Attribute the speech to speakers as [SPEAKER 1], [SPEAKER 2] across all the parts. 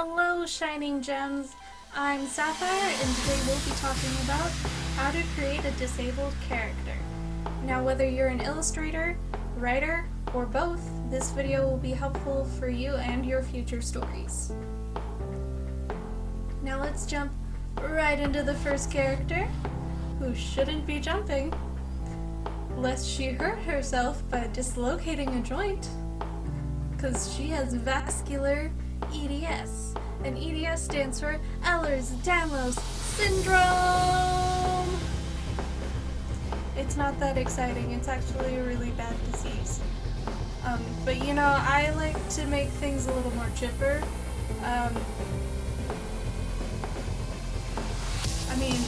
[SPEAKER 1] Hello, Shining Gems! I'm Sapphire, and today we'll be talking about how to create a disabled character. Now, whether you're an illustrator, writer, or both, this video will be helpful for you and your future stories. Now let's jump right into the first character, who shouldn't be jumping, lest she hurt herself by dislocating a joint, because she has vascular EDS, and EDS stands for Ehlers-Danlos Syndrome! It's not that exciting, it's actually a really bad disease. But you know, I like to make things a little more chipper. I mean,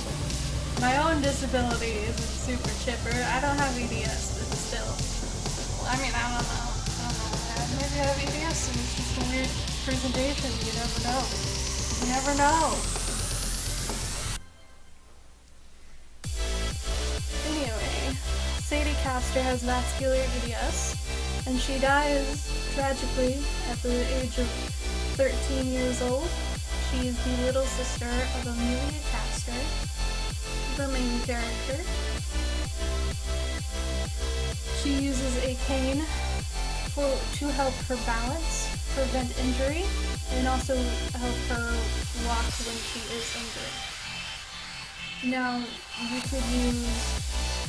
[SPEAKER 1] my own disability isn't super chipper. I don't have EDS, but still. I mean, I don't know. Maybe I have EDS and it's just a weird presentation. You never know. You never know. Anyway, Sadie Castor has vascular EDS, and she dies tragically at the age of 13 years old. She is the little sister of Amelia Castor, the main character. She uses a cane to help her balance, prevent injury, and also help her walk when she is injured. Now, you could use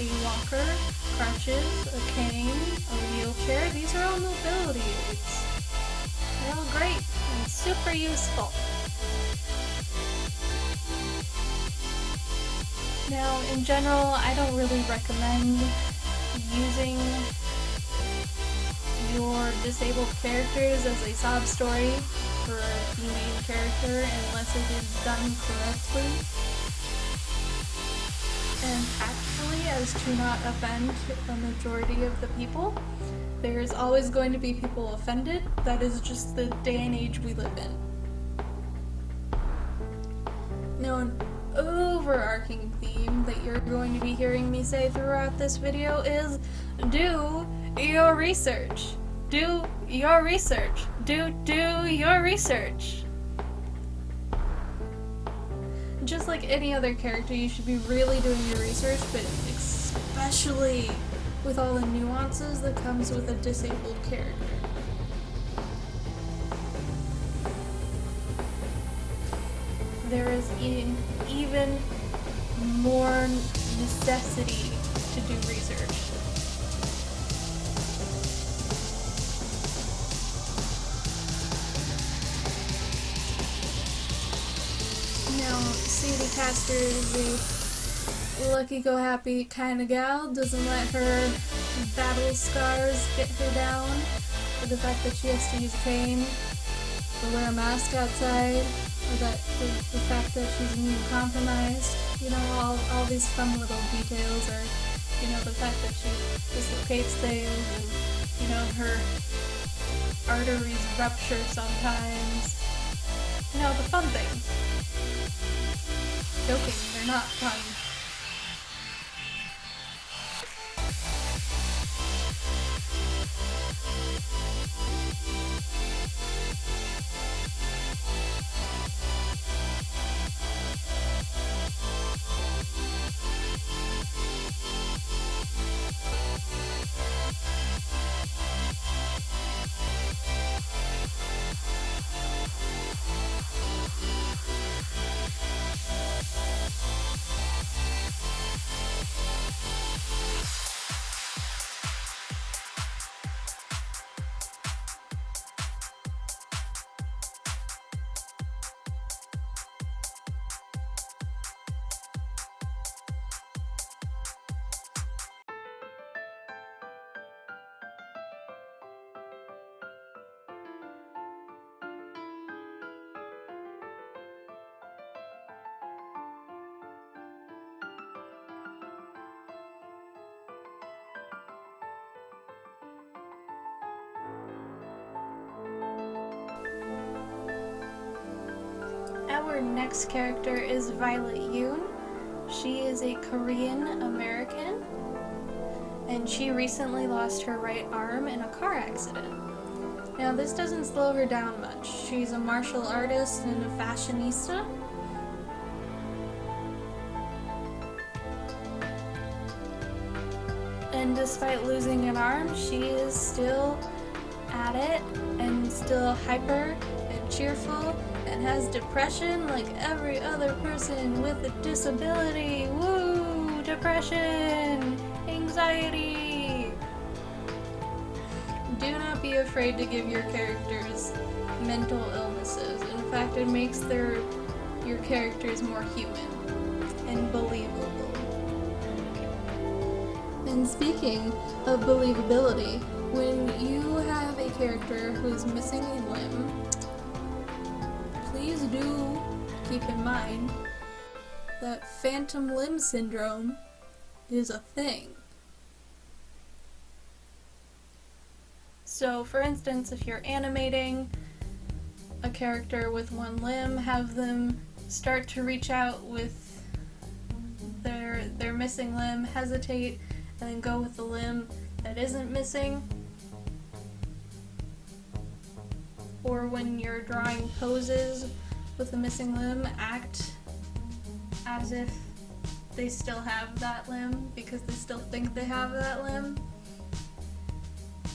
[SPEAKER 1] a walker, crutches, a cane, a wheelchair. These are all mobility aids. They're all great and super useful. Now, in general, I don't really recommend using your disabled characters as a sob story for the main character unless it is done correctly. And actually, as to not offend a majority of the people, there's always going to be people offended. That is just the day and age we live in. Now, an overarching theme that you're going to be hearing me say throughout this video is do your research. Do your research. Do your research. Just like any other character, you should be really doing your research, but especially with all the nuances that comes with a disabled character. There is even more necessity to do research. Now, Sadie Castor is a lucky-go-happy kind of gal, doesn't let her battle scars get her down, or the fact that she has to use a cane, or wear a mask outside, or the fact that she's immunocompromised. You know, all these fun little details, or, you know, the fact that she dislocates things, and, you know, her arteries rupture sometimes. You know, the fun things. Joking, they're not fun. Our next character is Violet Yoon. She is a Korean American, and she recently lost her right arm in a car accident. Now, this doesn't slow her down much. She's a martial artist and a fashionista. And despite losing an arm, she is still at it and still hyper and cheerful and has depression like every other person with a disability. Woo! Depression! Anxiety! Do not be afraid to give your characters mental illnesses. In fact, it makes your characters more human and believable. And speaking of believability, when you have a character who is missing a limb, please do keep in mind that phantom limb syndrome is a thing. So, for instance, if you're animating a character with one limb, have them start to reach out with their missing limb, hesitate, and then go with the limb that isn't missing. Or when you're drawing poses with a missing limb, act as if they still have that limb because they still think they have that limb.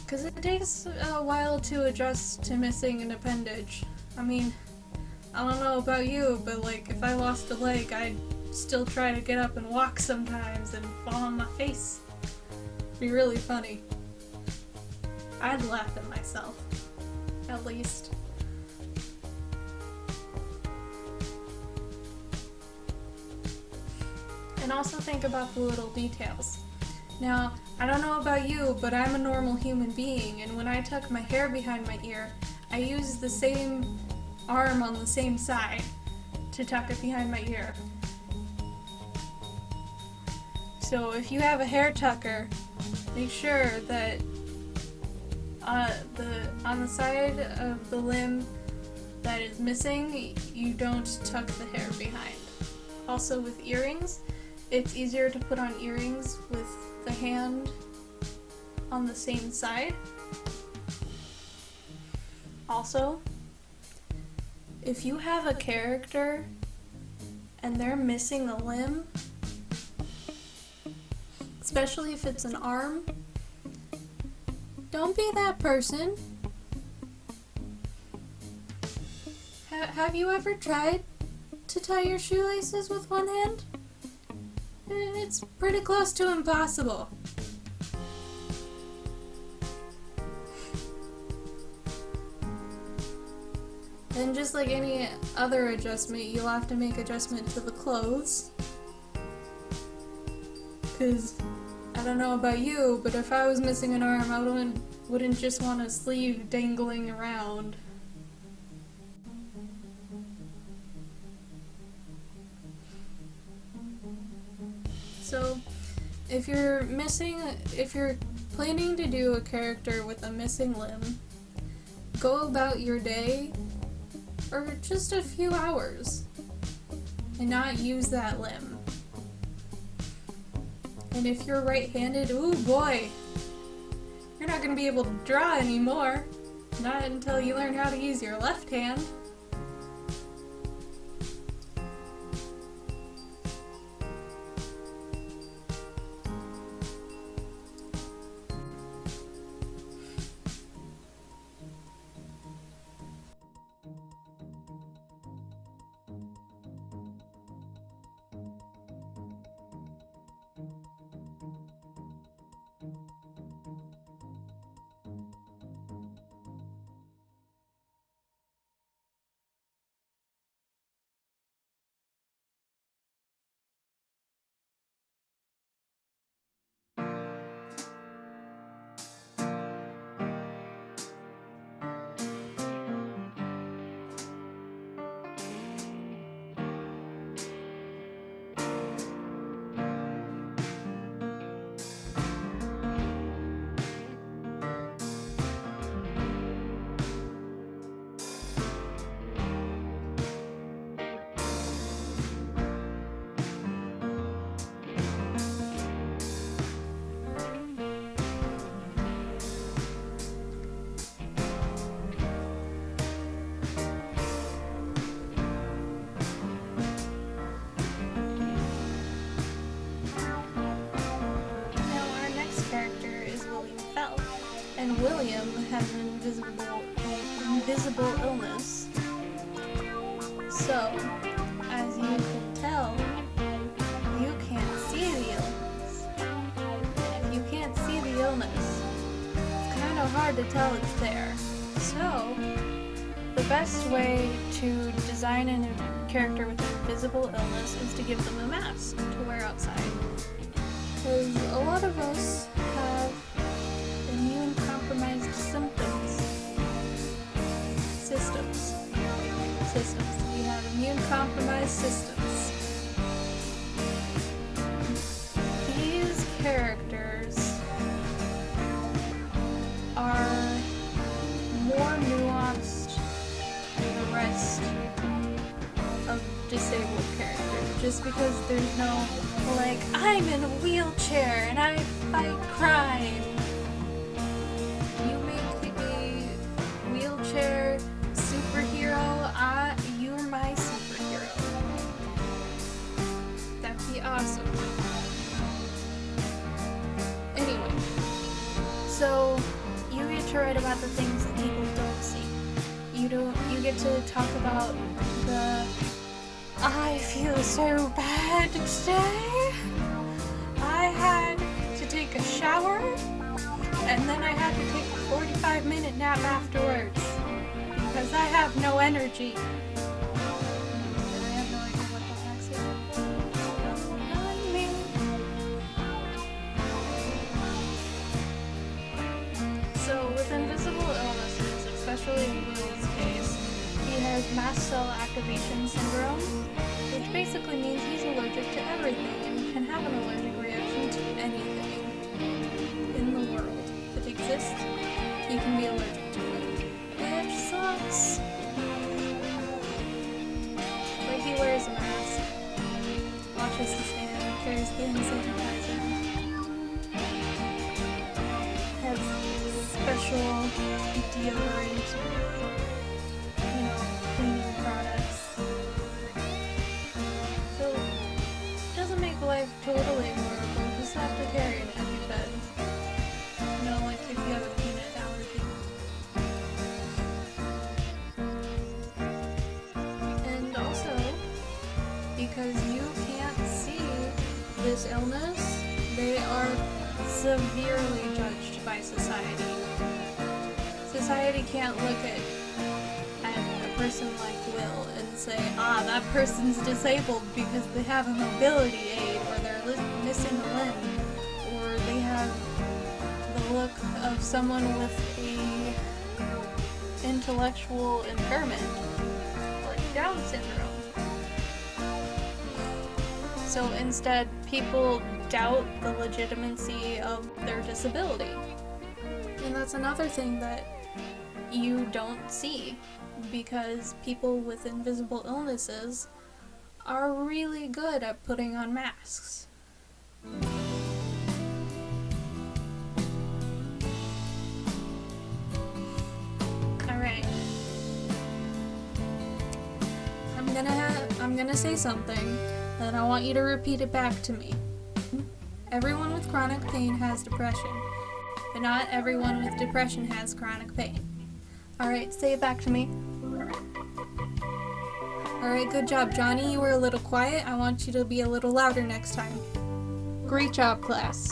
[SPEAKER 1] Because it takes a while to adjust to missing an appendage. I mean, I don't know about you, but like if I lost a leg, I'd still try to get up and walk sometimes and fall on my face. It'd be really funny. I'd laugh at myself, at least. And also think about the little details. Now, I don't know about you, but I'm a normal human being, and when I tuck my hair behind my ear, I use the same arm on the same side to tuck it behind my ear. So if you have a hair tucker, make sure that on the side of the limb that is missing, you don't tuck the hair behind. Also with earrings, it's easier to put on earrings with the hand on the same side. Also, if you have a character and they're missing a limb, especially if it's an arm, don't be that person. Have you ever tried to tie your shoelaces with one hand? It's pretty close to impossible. And just like any other adjustment, you'll have to make adjustment to the clothes. 'Cause I don't know about you, but if I was missing an arm, I wouldn't just want a sleeve dangling around. So, if you're planning to do a character with a missing limb, go about your day for just a few hours and not use that limb. And if you're right-handed, ooh boy, you're not going to be able to draw anymore. Not until you learn how to use your left hand. William has an invisible illness. So, as you can tell, you can't see the illness. If you can't see the illness, it's kind of hard to tell it's there. So, the best way to design a character with an invisible illness is to give them a mask to wear outside. Because a lot of us have immune-compromised systems. We have immune-compromised systems. These characters are more nuanced than the rest of disabled characters, just because there's no, like, I'm in a wheelchair and I fight crime. You make a wheelchair superhero, you're my superhero. That'd be awesome. Anyway, so you get to write about the things that people don't see. You get to talk about I feel so bad today. I had to take a shower and then I had to take a 45-minute nap afterwards because I have no energy. And I have no idea what that accent is. Not me. So with invisible illnesses, especially in Will's case, he has mast cell activation syndrome, which basically means he's allergic to everything and can have an allergic reaction to anything in the world. If it exists, you can be allergic to it. Which sucks. But he wears a mask, washes his hands, carries hand sanitizer, has special deodorant, cleaning products. So, it doesn't make life totally horrible, you just have to carry an EpiPen. Like if you have a peanut allergy. And also, because you can't see this illness, they are severely judged by society. Society can't look at a person like Will and say, that person's disabled because they have a mobility aid, or they're missing a limb, or they have the look of someone with a intellectual impairment, like Down syndrome. So instead, people doubt the legitimacy of their disability. And that's another thing that you don't see, because people with invisible illnesses are really good at putting on masks. Alright. I'm gonna say something, and I want you to repeat it back to me. Everyone with chronic pain has depression, but not everyone with depression has chronic pain. Alright, say it back to me. Alright, good job, Johnny. You were a little quiet. I want you to be a little louder next time. Great job, class.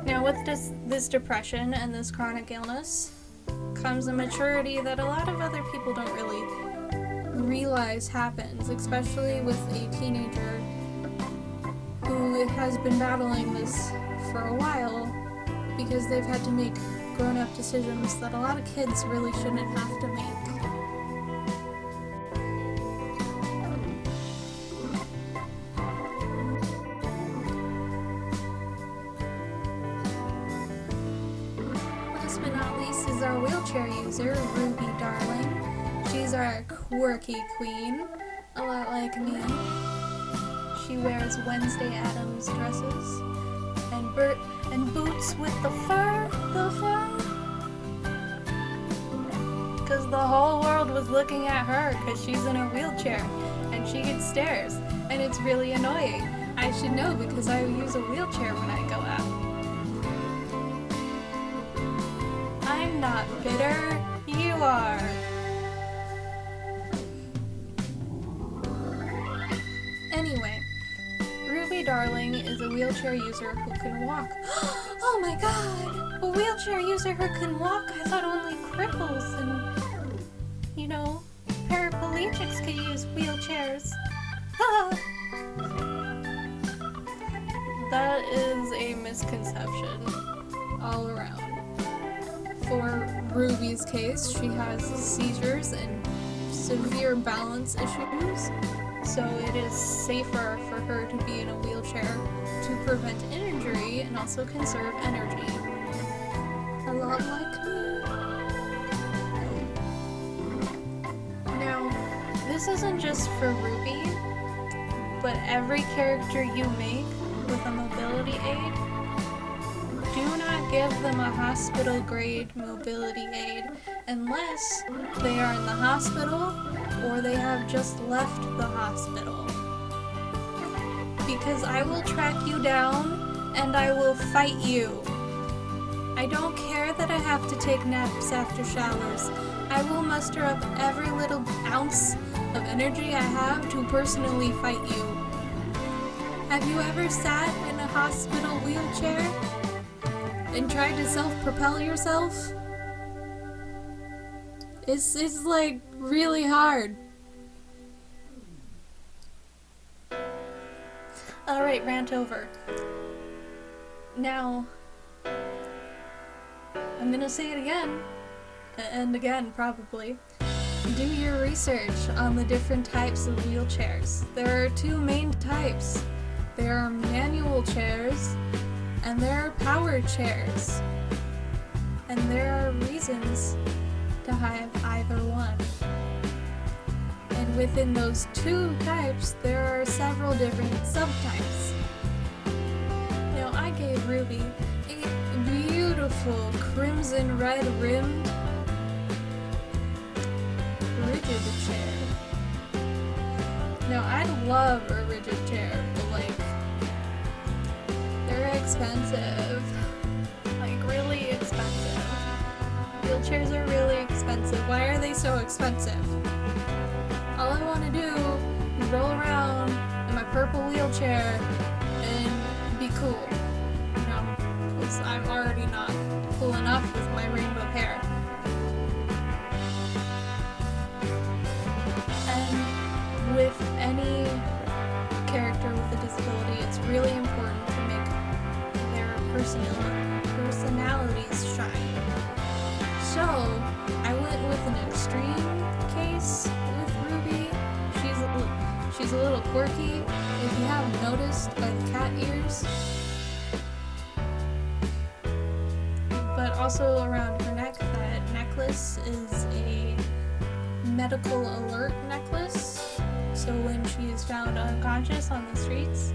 [SPEAKER 1] Now, with this depression and this chronic illness comes a maturity that a lot of other people don't really realize happens, especially with a teenager who has been battling this for a while, because they've had to make grown-up decisions that a lot of kids really shouldn't have to make. Last but not least is our wheelchair user, Ruby Darling. She's our quirky queen, a lot like me. She wears Wednesday Addams dresses and boots with the fur. Because the whole world was looking at her because she's in a wheelchair and she gets stares, and it's really annoying. I should know because I use a wheelchair when I go out. I'm not bitter. You are. Anyway, Ruby Darling is a wheelchair user who can walk. Oh my god! A wheelchair user who can walk? I thought only cripples and, you know, paraplegics could use wheelchairs. That is a misconception all around. For Ruby's case, she has seizures and severe balance issues, so it is safer for her to be in a wheelchair to prevent injury and also conserve energy. A lot like me. Now, this isn't just for Ruby, but every character you make with a mobility aid, do not give them a hospital-grade mobility aid unless they are in the hospital or they have just left the hospital. Because I will track you down and I will fight you. I don't care that I have to take naps after showers. I will muster up every little ounce of energy I have to personally fight you. Have you ever sat in a hospital wheelchair and tried to self-propel yourself? It's like really hard. Alright, rant over. Now, I'm gonna say it again, and again probably. Do your research on the different types of wheelchairs. There are two main types. There are manual chairs, and there are power chairs. And there are reasons to have either one. And within those two types, there are several different subtypes. Now, I gave Ruby a beautiful crimson red rimmed rigid chair. Now, I love a rigid chair, but like, they're expensive. Like, really expensive. Wheelchairs are really expensive. Why are they so expensive? All I want to do is roll around in my purple wheelchair and be cool. You know, because I'm already not cool enough with my rainbow hair. And with any character with a disability, it's really important to make their personalities shine. So, I went with an extreme case with Ruby. She's a little quirky, if you haven't noticed by the cat ears. But also around her neck, that necklace is a medical alert necklace. So when she is found unconscious on the streets,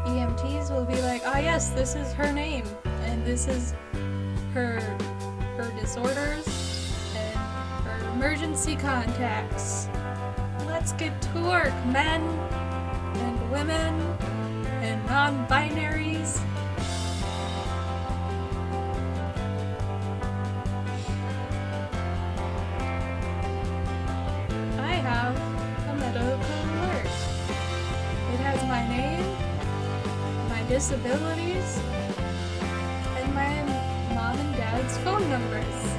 [SPEAKER 1] EMTs will be like, "Ah, yes, this is her name, and this is her disorders and her emergency contacts. Let's get to work, men and women and non-binaries." I have a medical alert. It has my name, my disabilities, and my mom and dad's phone numbers.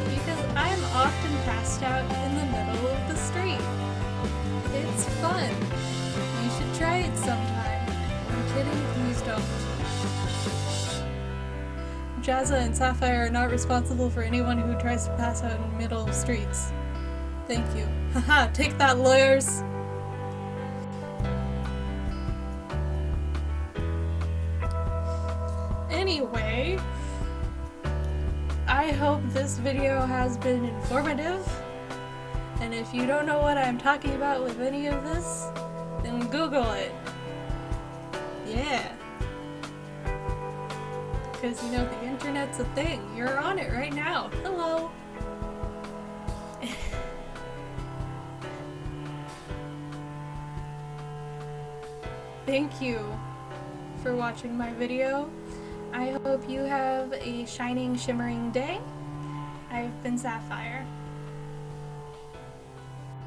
[SPEAKER 1] Because I'm often passed out in the middle of the street. It's fun. You should try it sometime. I'm kidding, please don't. Jazza and Sapphire are not responsible for anyone who tries to pass out in the middle of streets. Thank you. Haha, take that, lawyers! Anyway, I hope this video has been informative, and if you don't know what I'm talking about with any of this, then Google it. Yeah. Because, you know, the internet's a thing. You're on it right now. Hello. Thank you for watching my video. I hope you have a shining, shimmering day, I've been Sapphire.